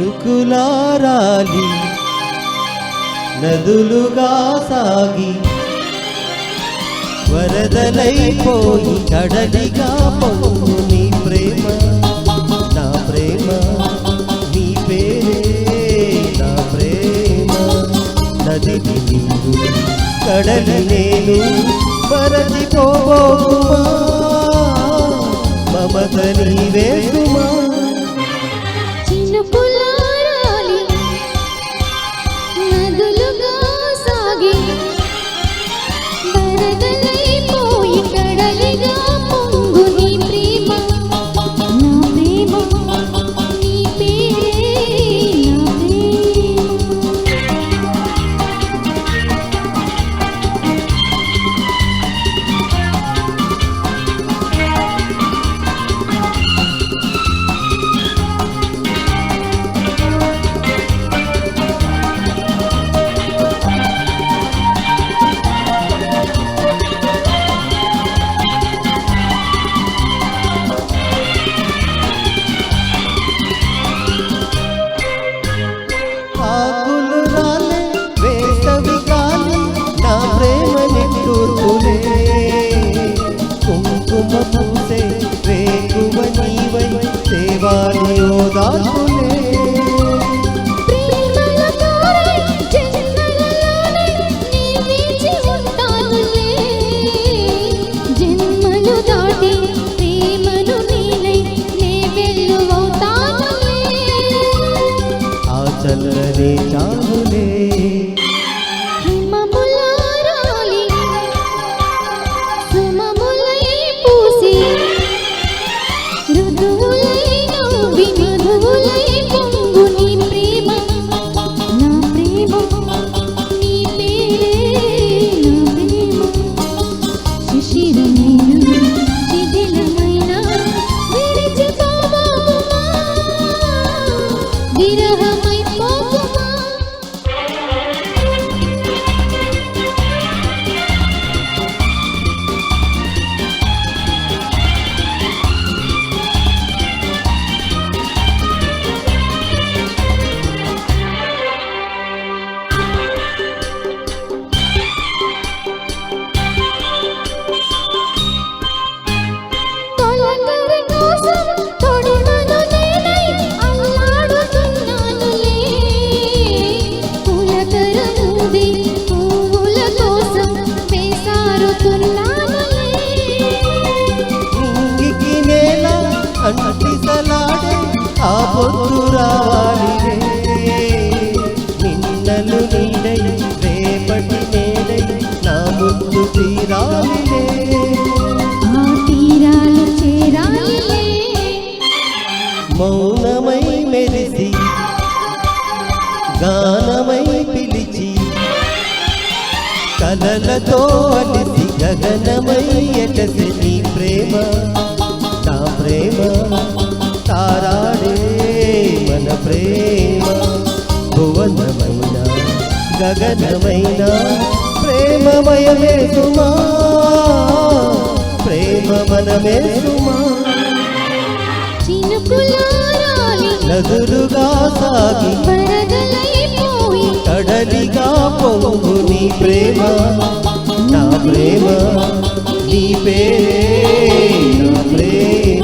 చినుకులారాలి నదులుగా సాగి వరదలైపోయి కడలిగా పొంగు నీ ప్రేమ నా ప్రేమ నీ పేరే నా ప్రేమ నదికి నీవు కడలి నేను మరచిపోబోకుమా మమత నీవే సుమా చినుకులారాలి నదులుగా సాగి వరదలైపోయి కడలిగా పొంగు నీ ప్రేమ నా ప్రేమ నీ పేరే నా ఆకులు రాలే వేసవి గాలి నా ప్రేమ నిట్టూర్పులే కుంకుమ పూసే వేకువ నీవై దేవాని ఓదార్పులే ప్రేమల తారే జన్మలలోనే నీ వేచి ఉంటానులే జన్మలు దాటి ప్రేమను నీనై నే వెల్లువవుతానులే ఆ చల్లని చాలులే హిమములారాలి సుమములై పూసి ఋతువులై నవ్వి మధువులై పొంగు నీ ప్రేమ నా ప్రేమ నీ పేరే నా ప్రేమ శిశిరమైన శిథిలమైన విడిచిపోబోకుమా విరహమై పోకుమా తొలకరి కోసం తొడిమను నేనై అల్లాడుతున్నానులే పులకరముది పువ్వుల కోసం వేసారుతున్నానులే ఇంగికి నేల అంటిసలాడే ఆ పొద్దు రావాలిలే నిన్నలు నీడై రేపటి నేడై నా ముందు తీరాలిలే ఆ తీరాలు చేరాలిలే మౌనమై మెరిసి గానమై పిలిచి కలలతో అలిసి గగనమై ఎగసి నీ ప్రేమ నా ప్రేమ తారాడే మన ప్రేమ భువనమైన గగనమైన ప్రేమమయమే సుమా ప్రేమ మనమే సుమా చినుకులారాలి నదులుగా సాగి వరదలైపోయి కడలిగా పొంగు నీ ప్రేమ నా ప్రేమ నీ పేరే నా ప్రేమ